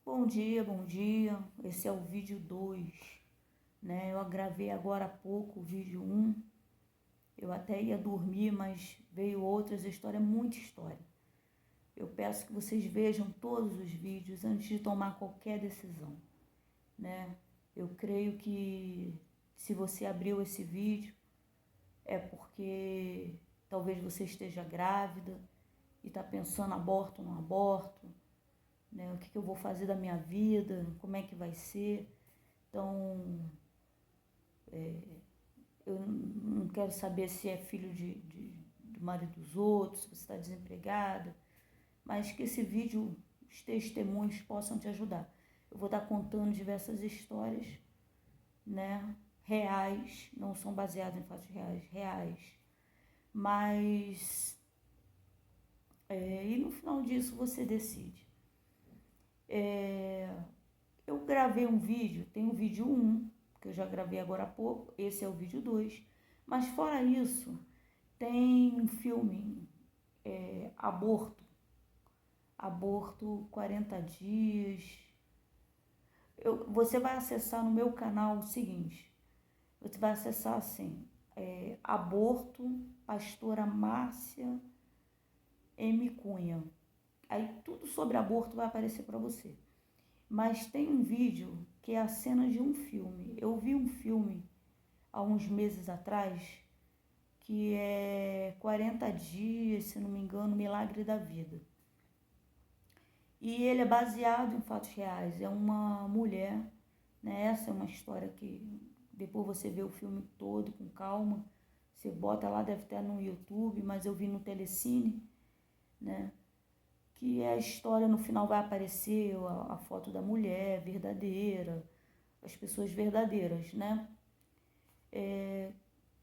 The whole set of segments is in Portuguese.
Bom dia, bom dia. Esse é o vídeo 2, né? Eu gravei agora há pouco o vídeo 1. Eu até ia dormir, mas veio outras histórias, muita história. Eu peço que vocês vejam todos os vídeos antes de tomar qualquer decisão, né? Eu creio que se você abriu esse vídeo é porque talvez você esteja grávida e está pensando aborto ou não aborto, né? O que eu vou fazer da minha vida, como é que vai ser. Então, eu não quero saber se é filho do marido dos outros, se você está desempregada, mas que esse vídeo, os testemunhos possam te ajudar. Eu vou estar contando diversas histórias, né, reais, não são baseadas em fatos reais, reais. Mas, e no final disso você decide. Eu gravei um vídeo, tem o vídeo 1, que eu já gravei agora há pouco, esse é o vídeo 2, mas fora isso, tem um filme, Aborto 40 dias. Você vai acessar no meu canal o seguinte, você vai acessar assim, Aborto, Pastora Márcia M. Cunha. Aí tudo sobre aborto vai aparecer para você. Mas tem um vídeo que é a cena de um filme. Eu vi um filme há uns meses atrás, que é 40 dias, se não me engano, Milagre da Vida. E ele é baseado em fatos reais. É uma mulher, né? Essa é uma história que depois você vê o filme todo com calma. Você bota lá, deve ter no YouTube, mas eu vi no Telecine, né? Que a história no final vai aparecer a foto da mulher verdadeira, as pessoas verdadeiras, né?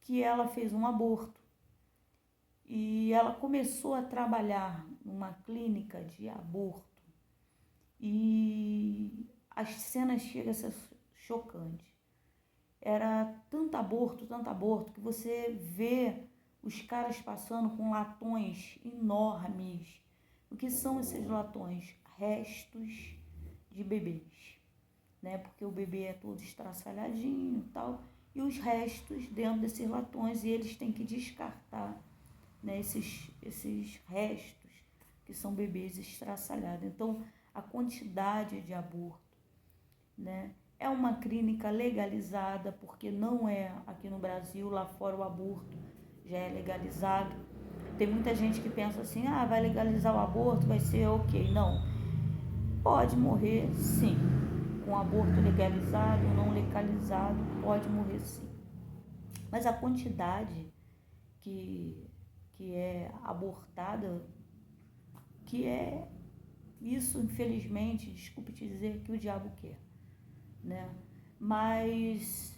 Que ela fez um aborto e ela começou a trabalhar numa clínica de aborto e as cenas chegam a ser chocantes. Era tanto aborto, que você vê os caras passando com latões enormes. O que são esses latões? Restos de bebês, né? Porque o bebê é todo estraçalhadinho e tal, e os restos dentro desses latões, e eles têm que descartar, né, esses restos que são bebês estraçalhados. Então, a quantidade de aborto, né? É uma clínica legalizada, porque não é aqui no Brasil, lá fora o aborto já é legalizado. Tem muita gente que pensa assim, vai legalizar o aborto, vai ser ok. Não, pode morrer sim, com aborto legalizado ou não legalizado, pode morrer sim. Mas a quantidade que é abortada, que é isso, infelizmente, desculpe te dizer, que o diabo quer, né? Mas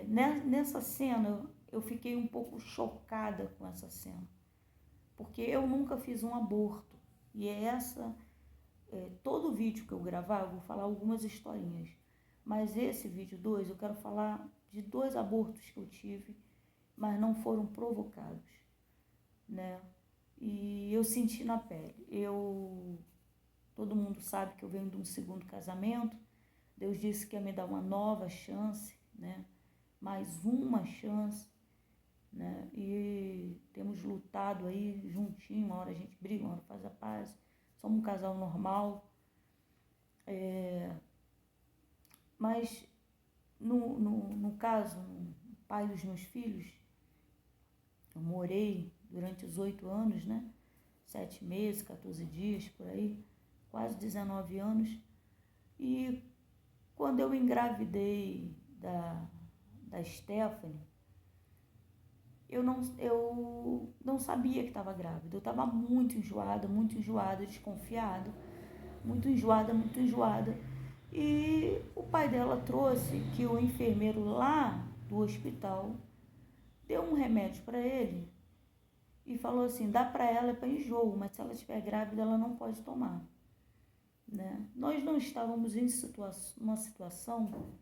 nessa cena eu fiquei um pouco chocada com essa cena, porque eu nunca fiz um aborto, e todo vídeo que eu gravar eu vou falar algumas historinhas, mas esse vídeo 2 eu quero falar de 2 abortos que eu tive, mas não foram provocados, né? E eu senti na pele. Todo mundo sabe que eu venho de um segundo casamento. Deus disse que ia me dar uma nova chance, né? Mais uma chance, né? E temos lutado aí juntinho, uma hora a gente briga, uma hora faz a paz. Somos um casal normal. Mas no caso, o pai dos meus filhos, eu morei durante os 8 anos, né? 7 meses, 14 dias, por aí, quase 19 anos. E quando eu engravidei da Stephanie, eu não sabia que estava grávida. Eu estava muito enjoada, desconfiada, muito enjoada, muito enjoada. E o pai dela trouxe que o enfermeiro lá do hospital deu um remédio para ele e falou assim, dá para ela para enjoo, mas se ela estiver grávida ela não pode tomar, né? Nós não estávamos em uma situação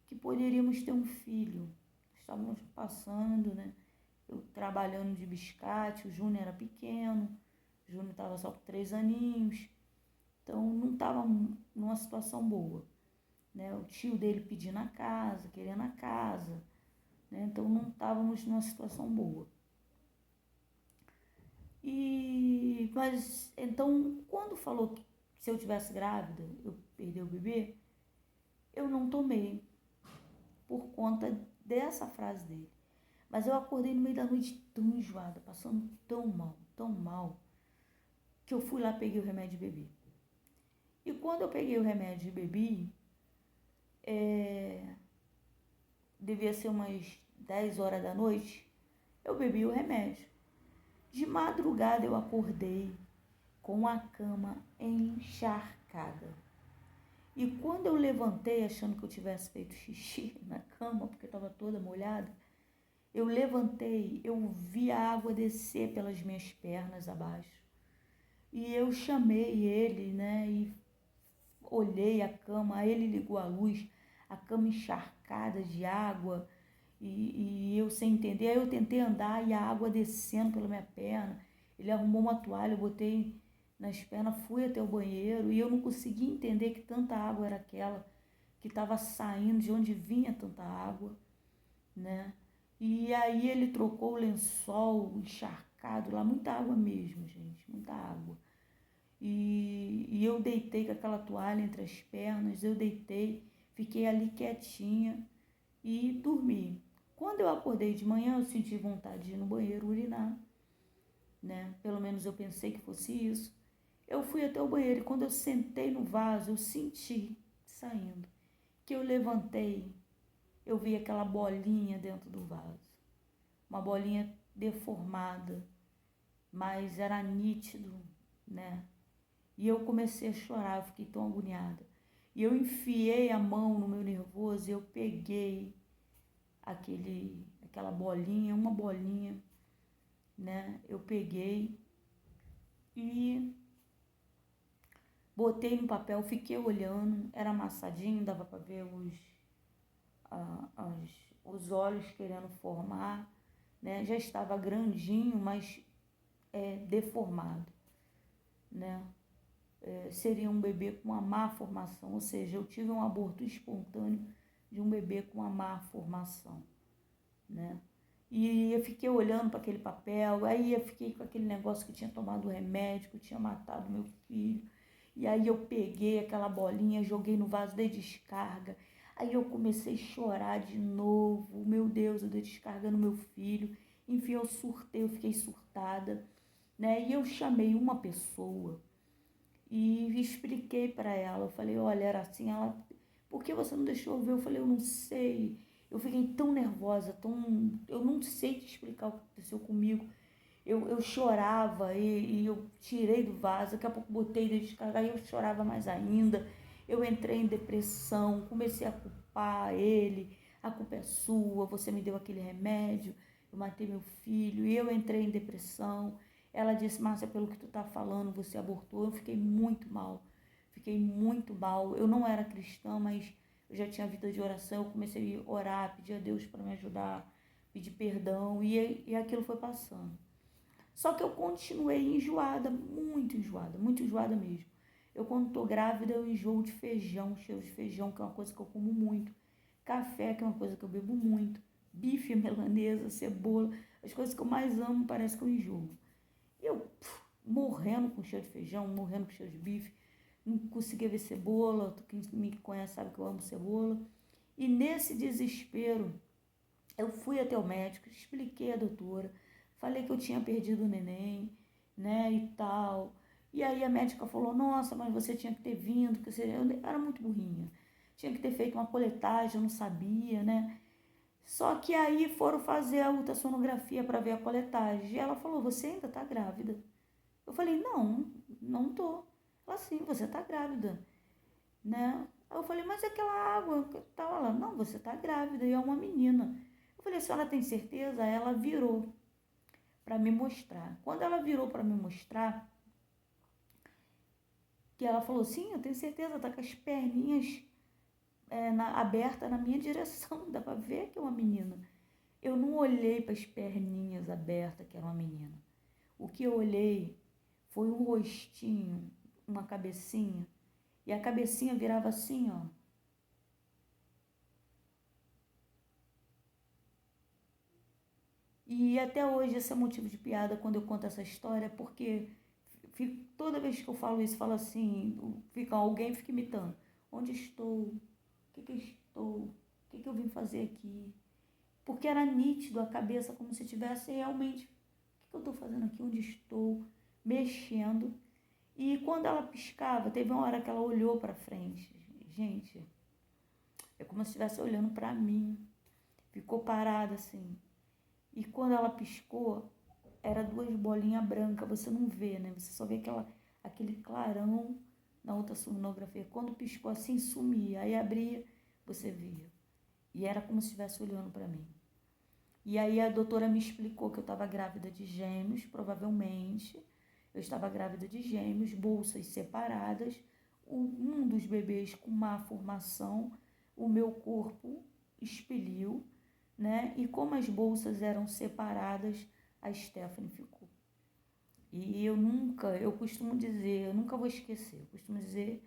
que poderíamos ter um filho. Estávamos passando, né? Eu trabalhando de biscate, o Júnior era pequeno, o Júnior estava só com 3 aninhos. Então não estava numa situação boa, né? O tio dele pedindo a casa, querendo a casa, né? Então não estávamos numa situação boa. Mas então, quando falou que se eu tivesse grávida, eu perder o bebê, eu não tomei por conta dessa frase dele. Mas eu acordei no meio da noite tão enjoada, passando tão mal, que eu fui lá, peguei o remédio e bebi. E quando eu peguei o remédio e bebi, devia ser umas 10 horas da noite, eu bebi o remédio. De madrugada eu acordei com a cama encharcada. E quando eu levantei, achando que eu tivesse feito xixi na cama, porque estava toda molhada, eu levantei, eu vi a água descer pelas minhas pernas abaixo. E eu chamei ele, né, e olhei a cama, aí ele ligou a luz, a cama encharcada de água, e eu sem entender. Aí eu tentei andar e a água descendo pela minha perna. Ele arrumou uma toalha, eu botei nas pernas, fui até o banheiro e eu não conseguia entender que tanta água era aquela que estava saindo, de onde vinha tanta água, né? E aí ele trocou o lençol encharcado lá, muita água mesmo, gente, muita água. E eu deitei com aquela toalha entre as pernas, eu deitei, fiquei ali quietinha e dormi. Quando eu acordei de manhã, eu senti vontade de ir no banheiro urinar, né? Pelo menos eu pensei que fosse isso. Eu fui até o banheiro e quando eu sentei no vaso, eu senti saindo. Que eu levantei, eu vi aquela bolinha dentro do vaso. Uma bolinha deformada, mas era nítido, né? E eu comecei a chorar, eu fiquei tão agoniada. E eu enfiei a mão no meu nervoso e eu peguei aquela bolinha, uma bolinha, né? Eu peguei e botei no papel, fiquei olhando, era amassadinho, dava para ver os olhos querendo formar, né? Já estava grandinho, mas deformado, né? Seria um bebê com uma má formação, ou seja, eu tive um aborto espontâneo de um bebê com uma má formação, né? E eu fiquei olhando para aquele papel, aí eu fiquei com aquele negócio que tinha tomado remédio, que tinha matado meu filho. E aí eu peguei aquela bolinha, joguei no vaso, dei descarga. Aí eu comecei a chorar de novo. Meu Deus, eu dei descarga no meu filho. Enfim, eu surtei, eu fiquei surtada, né? E eu chamei uma pessoa e expliquei para ela. Eu falei, olha, era assim, ela, por que você não deixou eu ver? Eu falei, eu não sei. Eu fiquei tão nervosa, eu não sei te explicar o que aconteceu comigo. Eu chorava e eu tirei do vaso, daqui a pouco botei de descarga, aí eu chorava mais ainda. Eu entrei em depressão, comecei a culpar ele, a culpa é sua, você me deu aquele remédio, eu matei meu filho, e eu entrei em depressão. Ela disse, Márcia, pelo que tu tá falando, você abortou. Eu fiquei muito mal, eu não era cristã, mas eu já tinha vida de oração, eu comecei a orar, pedir a Deus para me ajudar, pedir perdão, e aquilo foi passando. Só que eu continuei enjoada, muito enjoada mesmo. Eu, quando estou grávida, eu enjoo de feijão, cheiro de feijão, que é uma coisa que eu como muito. Café, que é uma coisa que eu bebo muito. Bife, melanesa, cebola, as coisas que eu mais amo, parece que eu enjoo. E eu morrendo com cheiro de feijão, morrendo com cheiro de bife. Não conseguia ver cebola, quem me conhece sabe que eu amo cebola. E nesse desespero, eu fui até o médico, expliquei à doutora, falei que eu tinha perdido o neném, né, e tal. E aí a médica falou, nossa, mas você tinha que ter vindo, que eu era muito burrinha. Tinha que ter feito uma coletagem, eu não sabia, né? Só que aí foram fazer a ultrassonografia para ver a coletagem. E ela falou, você ainda tá grávida? Eu falei, não tô. Ela, sim, você tá grávida, né? Aí eu falei, mas aquela água que tava lá, não, você tá grávida e é uma menina. Eu falei, a senhora tem certeza? Ela virou para me mostrar. Quando ela virou para me mostrar, que ela falou, sim, eu tenho certeza, tá com as perninhas abertas na minha direção, dá para ver que é uma menina. Eu não olhei para as perninhas abertas, que era uma menina. O que eu olhei foi um rostinho, uma cabecinha, e a cabecinha virava assim, ó. E até hoje esse é motivo de piada quando eu conto essa história, porque toda vez que eu falo isso, falo assim, alguém fica imitando. Onde estou? O que estou? O que eu vim fazer aqui? Porque era nítido a cabeça, como se tivesse realmente, o que eu estou fazendo aqui? Onde estou? Mexendo. E quando ela piscava, teve uma hora que ela olhou para frente. Gente, é como se estivesse olhando para mim. Ficou parada assim. E quando ela piscou, era duas bolinhas brancas, você não vê, né? Você só vê aquele clarão na ultrassonografia. Quando piscou assim, sumia. Aí abria, você via. E era como se estivesse olhando para mim. E aí a doutora me explicou que eu estava grávida de gêmeos, provavelmente. Eu estava grávida de gêmeos, bolsas separadas. Um dos bebês com má formação, o meu corpo expeliu, né? E como as bolsas eram separadas, a Stephanie ficou. E eu costumo dizer, eu nunca vou esquecer, eu costumo dizer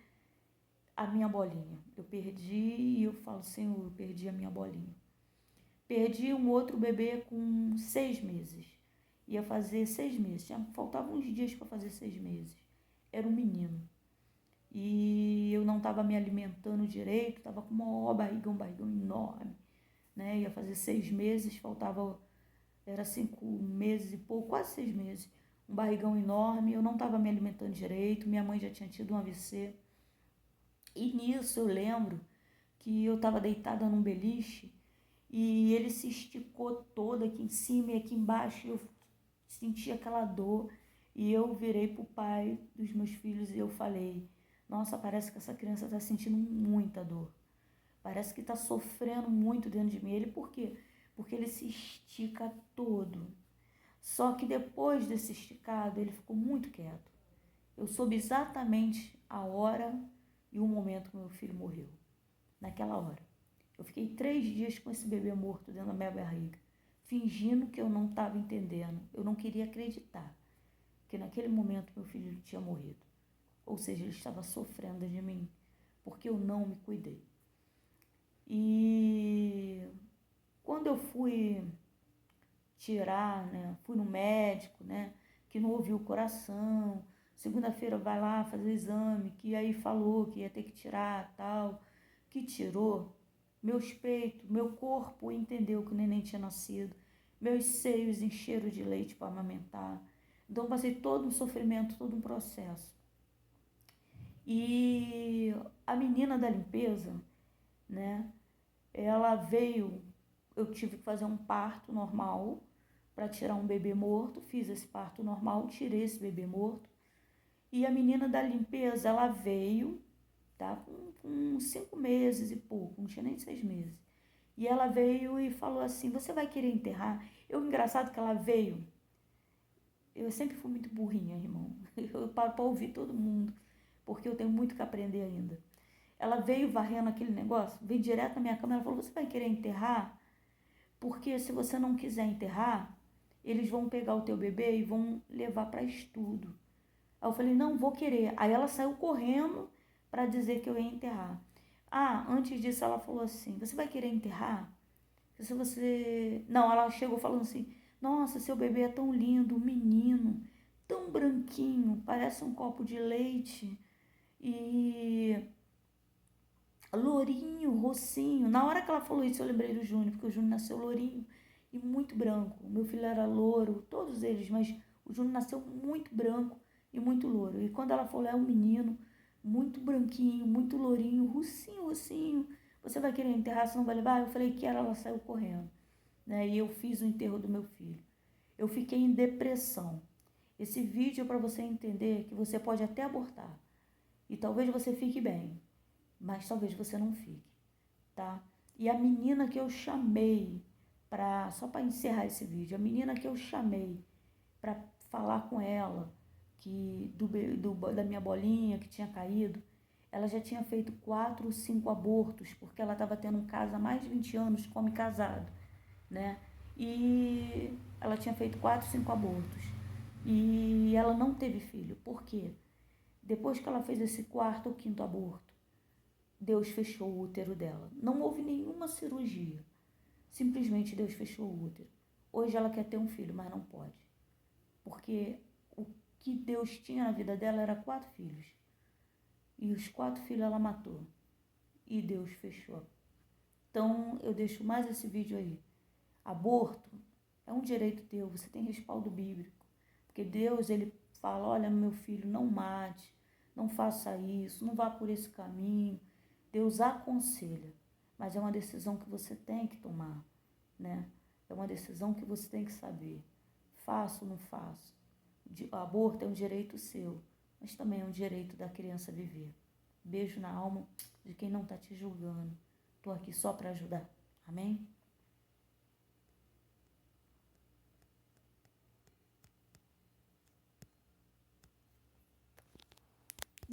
a minha bolinha. Eu perdi e eu falo, Senhor, eu perdi a minha bolinha. Perdi um outro bebê com 6 meses. Ia fazer 6 meses, faltavam uns dias para fazer 6 meses. Era um menino. E eu não estava me alimentando direito, estava com um barrigão enorme. Né? Ia fazer 6 meses, era 5 meses e pouco, quase 6 meses. Um barrigão enorme, eu não estava me alimentando direito, minha mãe já tinha tido um AVC. E nisso eu lembro que eu estava deitada num beliche e ele se esticou todo aqui em cima e aqui embaixo, eu senti aquela dor e eu virei pro pai dos meus filhos e eu falei, nossa, parece que essa criança está sentindo muita dor. Parece que está sofrendo muito dentro de mim. Ele, por quê? Porque ele se estica todo. Só que depois desse esticado, ele ficou muito quieto. Eu soube exatamente a hora e o momento que meu filho morreu. Naquela hora. Eu fiquei 3 dias com esse bebê morto dentro da minha barriga, fingindo que eu não estava entendendo. Eu não queria acreditar que naquele momento meu filho tinha morrido. Ou seja, ele estava sofrendo de mim, porque eu não me cuidei. E quando eu fui tirar, né, fui no médico, né, que não ouviu o coração, segunda-feira vai lá fazer o exame, que aí falou que ia ter que tirar, tal, que tirou, meus peitos, meu corpo entendeu que o neném tinha nascido, meus seios encheram de leite para amamentar, então passei todo um sofrimento, todo um processo. E a menina da limpeza, né, ela veio, eu tive que fazer um parto normal para tirar um bebê morto, fiz esse parto normal, tirei esse bebê morto. E a menina da limpeza, ela veio, tá, com 5 meses e pouco, não tinha nem 6 meses. E ela veio e falou assim, você vai querer enterrar? Engraçado que ela veio, eu sempre fui muito burrinha, irmão. Eu paro para ouvir todo mundo, porque eu tenho muito que aprender ainda. Ela veio varrendo aquele negócio, veio direto na minha cama, ela falou, você vai querer enterrar? Porque se você não quiser enterrar, eles vão pegar o teu bebê e vão levar para estudo. Aí eu falei, não, vou querer. Aí ela saiu correndo para dizer que eu ia enterrar. Ah, antes disso ela falou assim, você vai querer enterrar? Se você... Não, ela chegou falando assim, nossa, seu bebê é tão lindo, um menino, tão branquinho, parece um copo de leite. E lourinho, rocinho. Na hora que ela falou isso, eu lembrei do Júnior, porque o Júnior nasceu lourinho e muito branco. Meu filho era louro, todos eles, mas o Júnior nasceu muito branco e muito louro. E quando ela falou, é um menino, muito branquinho, muito lourinho, rocinho, rocinho. Você vai querer enterrar, você não vai levar? Eu falei que ela saiu correndo, né? E eu fiz o enterro do meu filho. Eu fiquei em depressão. Esse vídeo é para você entender que você pode até abortar. E talvez você fique bem, mas talvez você não fique, tá? E a menina que eu chamei só para encerrar esse vídeo, a menina que eu chamei para falar com ela da minha bolinha que tinha caído, ela já tinha feito 4 ou 5 abortos, porque ela estava tendo um caso há mais de 20 anos como casado, né? E ela tinha feito 4, 5 abortos. E ela não teve filho. Por quê? Depois que ela fez esse quarto ou quinto aborto, Deus fechou o útero dela. Não houve nenhuma cirurgia. Simplesmente Deus fechou o útero. Hoje ela quer ter um filho, mas não pode. Porque o que Deus tinha na vida dela era 4 filhos. E os 4 filhos ela matou. E Deus fechou. Então eu deixo mais esse vídeo aí. Aborto é um direito teu, você tem respaldo bíblico. Porque Deus, ele fala, olha, meu filho, não mate, não faça isso, não vá por esse caminho. Deus aconselha, mas é uma decisão que você tem que tomar, né? É uma decisão que você tem que saber. Faço ou não faço? O aborto é um direito seu, mas também é um direito da criança viver. Beijo na alma de quem não está te julgando. Estou aqui só para ajudar. Amém?